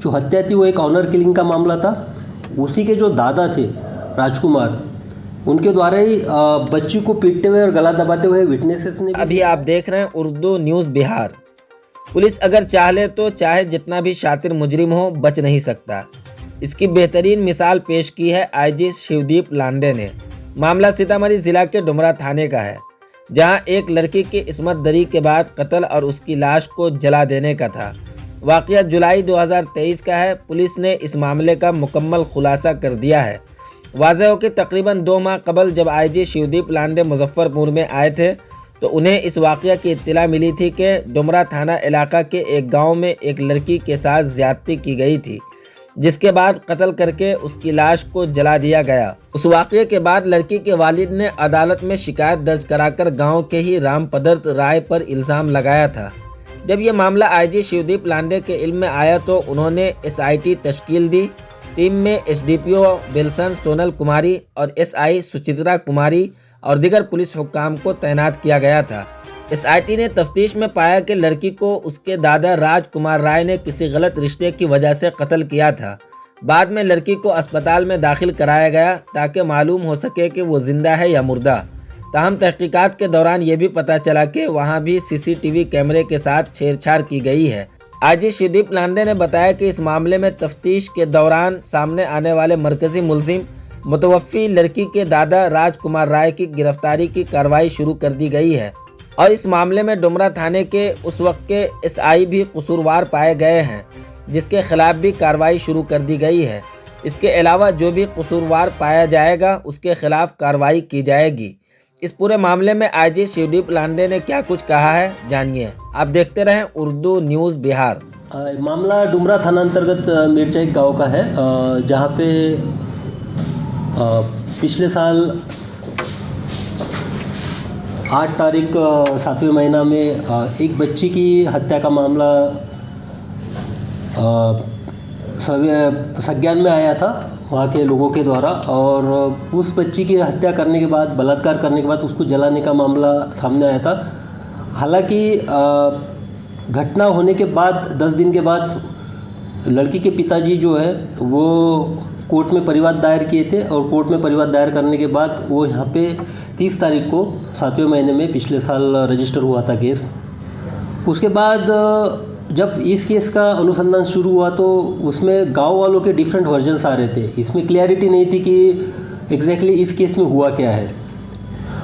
जो हत्या थी वो एक ऑनर किलिंग का मामला था। उसी के जो दादा थे राजकुमार, उनके द्वारा ही बच्ची को पीटते हुए और गला दबाते हुए विटनेसेस ने अभी आप देख रहे हैं उर्दू न्यूज़ बिहार। पुलिस अगर चाह ले तो चाहे जितना भी शातिर मुजरिम हो बच नहीं सकता। इसकी बेहतरीन मिसाल पेश की है आईजी शिवदीप लांडे ने। मामला सीतामढ़ी जिला के डुमरा थाने का है, जहां एक लड़की की इस्मत दरी के बाद कत्ल और उसकी लाश को जला देने का था। वाक़या जुलाई 2023 का है। पुलिस ने इस मामले का मुकम्मल खुलासा कर दिया है। वाज़ेह हो कि तकरीबन 2 माह कबल जब आईजी शिवदीप लांडे मुजफ्फरपुर में आए थे तो उन्हें इस वाक़या की इत्तला मिली थी कि डुमरा थाना इलाका के एक गांव में एक लड़की के साथ ज़्यादती की गई थी, जिसके बाद कत्ल करके उसकी लाश को जला दिया गया। उस वाक़ये के बाद लड़की के वालिद ने अदालत में शिकायत दर्ज कराकर गांव के ही रामपदर्थ राय पर इल्ज़ाम लगाया था। जब ये मामला आईजी शिवदीप लांडे के इल्म में आया तो उन्होंने SIT तश्कील दी। टीम में SDPO बिल्सन सोनल कुमारी और SI सुचित्रा कुमारी और दीगर पुलिस हुक्काम को तैनात किया गया था। SIT ने तफ्तीश में पाया कि लड़की को उसके दादा राजकुमार राय ने किसी गलत रिश्ते की वजह से कत्ल किया था। बाद में लड़की को अस्पताल में दाखिल कराया गया ताकि मालूम हो सके कि वो जिंदा है या मुर्दा। ताहम तहकीकात के दौरान ये भी पता चला कि वहाँ भी CCTV कैमरे के साथ छेड़छाड़ की गई है। आईजी शिवदीप लांडे ने बताया कि इस मामले में तफ्तीश के दौरान सामने आने वाले मरकजी मुलजिम मुतवफ़ी लड़की के दादा राजकुमार राय की गिरफ्तारी की कार्रवाई शुरू कर दी गई है और इस मामले में डुमरा थाने के उस वक्त के SI भी कसूरवार पाए गए हैं, जिसके खिलाफ भी कार्रवाई शुरू कर दी गई है। इसके अलावा जो भी कसूरवार पाया जाएगा उसके खिलाफ कार्रवाई की जाएगी। इस पूरे मामले में आईजी शिवदीप लांडे ने क्या कुछ कहा है, जानिए। आप देखते रहें उर्दू न्यूज़ बिहार। मामला डुमरा थाना अंतर्गत मिर्चाई गांव का है, जहां पे पिछले साल 8 तारीख 7वें महीना में एक बच्ची की हत्या का मामला संज्ञान में आया था वहाँ के लोगों के द्वारा, और उस बच्ची की हत्या करने के बाद, बलात्कार करने के बाद उसको जलाने का मामला सामने आया था। हालांकि घटना होने के बाद 10 दिन के बाद लड़की के पिताजी जो है वो कोर्ट में परिवाद दायर किए थे, और कोर्ट में परिवाद दायर करने के बाद वो यहाँ पे 30 तारीख को 7वें महीने में पिछले साल रजिस्टर हुआ था केस। उसके बाद जब इस केस का अनुसंधान शुरू हुआ तो उसमें गांव वालों के डिफरेंट वर्जन्स आ रहे थे। इसमें क्लियरिटी नहीं थी कि एग्जैक्टली इस केस में हुआ क्या है।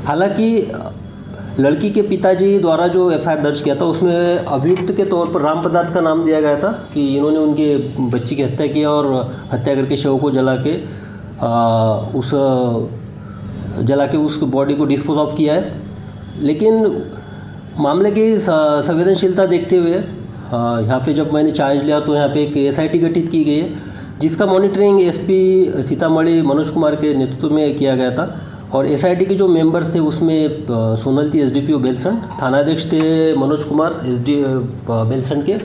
हालांकि लड़की के पिताजी द्वारा जो FIR दर्ज किया था उसमें अभियुक्त के तौर पर राम पदार्थ का नाम दिया गया था कि इन्होंने उनके बच्ची की हत्या की और हत्या करके शव को जला के उस बॉडी को डिस्पोज ऑफ किया है। लेकिन मामले की संवेदनशीलता देखते हुए यहाँ पे जब मैंने चार्ज लिया तो यहाँ पे एक SIT गठित की गई है, जिसका मॉनिटरिंग SP सीतामढ़ी मनोज कुमार के नेतृत्व में किया गया था। और SIT के जो मेंबर्स थे उसमें सोनल थी SDPO बेलसन, थानाध्यक्ष थे मनोज कुमार SD बेलसन के,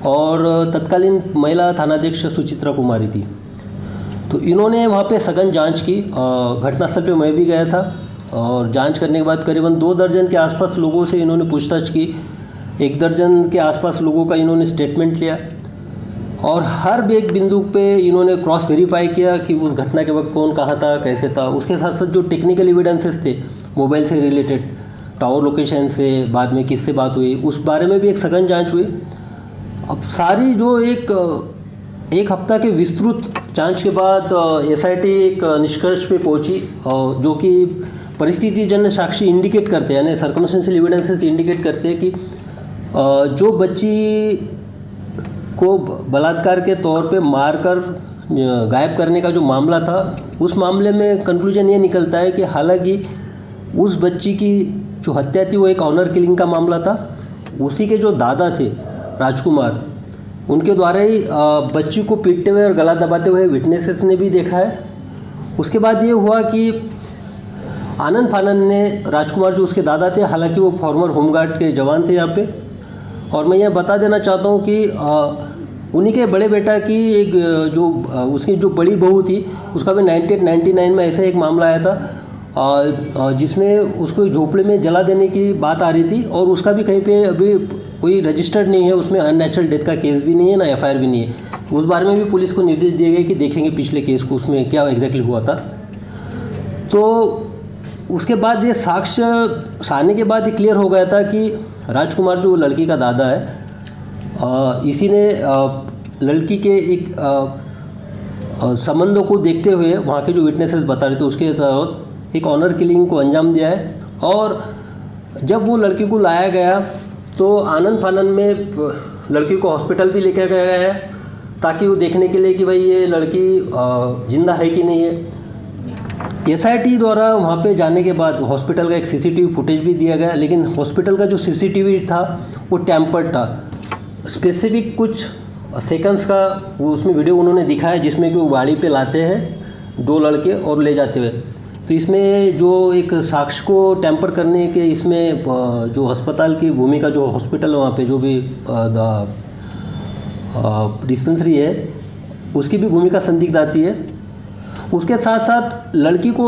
और तत्कालीन महिला थानाध्यक्ष सुचित्रा कुमारी थी। तो इन्होंने वहाँ पे सघन जांच की। घटनास्थल पे मैं भी गया था, और जांच करने के बाद करीबन 2 दर्जन के आसपास लोगों से इन्होंने पूछताछ की। 1 दर्जन के आसपास लोगों का इन्होंने स्टेटमेंट लिया, और हर एक बिंदु पे इन्होंने क्रॉस वेरीफाई किया कि उस घटना के वक्त कौन कहाँ था, कैसे था। उसके साथ साथ जो टेक्निकल एविडेंसेस थे मोबाइल से रिलेटेड, टावर लोकेशन से बाद में किससे बात हुई, उस बारे में भी एक सघन जांच हुई। अब सारी जो एक हफ्ता के विस्तृत जांच के बाद SIT एक निष्कर्ष पे पहुंची, जो कि परिस्थितिजन्य साक्षी इंडिकेट करते हैं, यानी सर्कमस्टेंशियल एविडेंसेस इंडिकेट करते हैं कि जो बच्ची को बलात्कार के तौर पे मारकर गायब करने का जो मामला था, उस मामले में कंक्लूजन ये निकलता है कि हालांकि उस बच्ची की जो हत्या थी वो एक ऑनर किलिंग का मामला था। उसी के जो दादा थे राजकुमार, उनके द्वारा ही बच्ची को पीटते हुए और गला दबाते हुए विटनेसेस ने भी देखा है। उसके बाद ये हुआ कि आनंद फानंद ने, राजकुमार जो उसके दादा थे, हालांकि वो फॉर्मर होमगार्ड के जवान थे यहाँ पे, और मैं यह बता देना चाहता हूँ कि उन्हीं के बड़े बेटा की उसकी जो बड़ी बहू थी उसका भी 98-99 में ऐसा एक मामला आया था, जिसमें उसको झोपड़े में जला देने की बात आ रही थी, और उसका भी कहीं पे अभी कोई रजिस्टर्ड नहीं है, उसमें अननेचुरल डेथ का केस भी नहीं है, ना एफआईआर भी नहीं है। उस बारे में भी पुलिस को निर्देश दिए गए कि देखेंगे पिछले केस को, उसमें क्या एग्जैक्टली हुआ था। तो उसके बाद ये साक्ष्य आने के बाद ये क्लियर हो गया था कि राजकुमार जो लड़की का दादा है, इसी ने लड़की के एक संबंधों को देखते हुए वहाँ के जो विटनेसेस बता रहे थे उसके तहत एक ऑनर किलिंग को अंजाम दिया है। और जब वो लड़की को लाया गया तो आनंद फानन में लड़की को हॉस्पिटल भी लेकर गया है, ताकि वो देखने के लिए कि भाई ये लड़की जिंदा है कि नहीं है। एसआईटी द्वारा वहाँ पे जाने के बाद हॉस्पिटल का एक सीसीटीवी फुटेज भी दिया गया, लेकिन हॉस्पिटल का जो सीसीटीवी था वो टैम्पर्ड था। स्पेसिफिक कुछ सेकंड्स का वो उसमें वीडियो उन्होंने दिखाया जिसमें कि वो गाड़ी पे लाते हैं 2 लड़के और ले जाते हुए। तो इसमें जो एक साक्ष्य को टैम्पर करने के, इसमें जो अस्पताल की भूमिका, जो हॉस्पिटल वहाँ पे जो भी डिस्पेंसरी है उसकी भी भूमिका संदिग्ध आती है। उसके साथ साथ लड़की को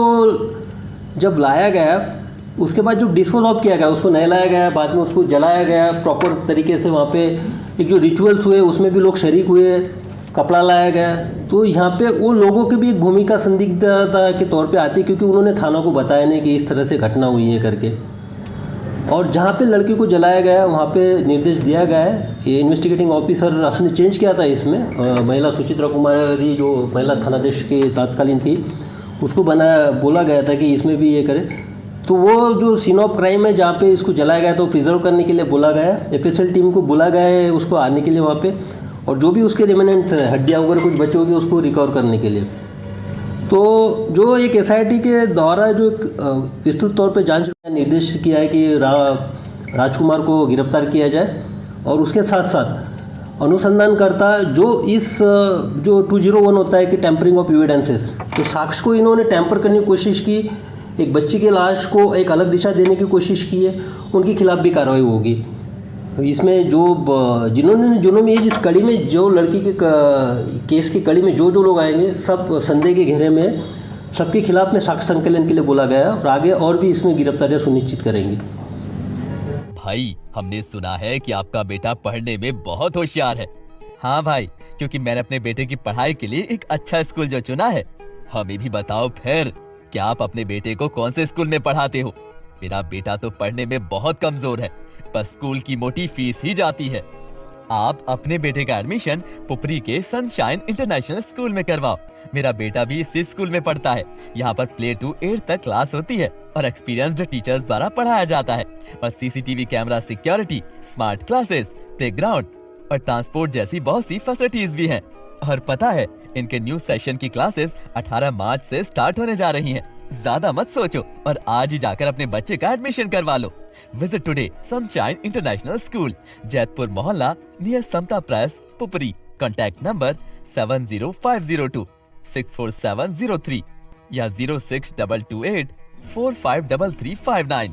जब लाया गया उसके बाद जो डिस्पोज ऑफ किया गया, उसको नहीं लाया गया, बाद में उसको जलाया गया प्रॉपर तरीके से। वहाँ पे एक जो रिचुअल्स हुए उसमें भी लोग शरीक हुए, कपड़ा लाया गया। तो यहाँ पे वो लोगों की भी एक भूमिका संदिग्धता के तौर पे आती है, क्योंकि उन्होंने थाना को बताया नहीं कि इस तरह से घटना हुई है करके। और जहाँ पे लड़की को जलाया गया वहाँ पे निर्देश दिया गया है, ये इन्वेस्टिगेटिंग ऑफिसर ने चेंज किया था इसमें, महिला सुचित्रा कुमारी जो महिला थानाध्यक्ष की तत्कालीन थी उसको बोला गया था कि इसमें भी ये करे। तो वो जो सीन ऑफ क्राइम है जहाँ पे इसको जलाया गया तो प्रिजर्व करने के लिए बोला गया है, एफएसएल टीम को बोला गया है उसको आने के लिए वहाँ पे, और जो भी उसके रिमेनेंट हड्डियाँ वगैरह कुछ बची होगी उसको रिकवर करने के लिए। तो जो एक एसआईटी के द्वारा जो विस्तृत तौर पे जांच निर्देश किया है कि राजकुमार को गिरफ्तार किया जाए, और उसके साथ साथ अनुसंधानकर्ता जो इस जो 201 होता है कि टैंपरिंग ऑफ एविडेंसेस, तो साक्ष्य को इन्होंने टैंपर करने की कोशिश की, एक बच्ची की लाश को एक अलग दिशा देने की कोशिश की है, उनके खिलाफ भी कार्रवाई होगी। इसमें जो जिन्होंने इस कड़ी में जो लड़की के केस की कड़ी में जो लोग आएंगे सब संदेह के घेरे में, सबके खिलाफ में साक्ष्य संकलन के लिए बोला गया है, और आगे और भी इसमें गिरफ्तारियां सुनिश्चित करेंगे। भाई, हमने सुना है कि आपका बेटा पढ़ने में बहुत होशियार है। हाँ भाई, क्योंकि मैंने अपने बेटे की पढ़ाई के लिए एक अच्छा स्कूल जो चुना है। हमें भी बताओ फिर, क्या आप अपने बेटे को कौन से स्कूल में पढ़ाते हो? मेरा बेटा तो पढ़ने में बहुत कमजोर है, पर स्कूल की मोटी फीस ही जाती है। आप अपने बेटे का एडमिशन पुपरी के सनशाइन इंटरनेशनल स्कूल में करवाओ। मेरा बेटा भी इसी स्कूल में पढ़ता है। यहाँ पर प्ले टू 8 तक क्लास होती है और एक्सपीरियंस्ड टीचर्स द्वारा पढ़ाया जाता है, और CCTV camera security, smart classes, playground और ट्रांसपोर्ट जैसी बहुत सी फैसिलिटीज भी हैं। और पता है, इनके न्यू सेशन की क्लासेस 18 मार्च से स्टार्ट होने जा रही हैं। ज्यादा मत सोचो और आज ही जाकर अपने बच्चे का एडमिशन करवा लो। Visit today Sunshine International School, Jaitpur मोहल्ला नियर समता प्रेस, पुपरी। Contact number 70502 64703 या 06228 453359।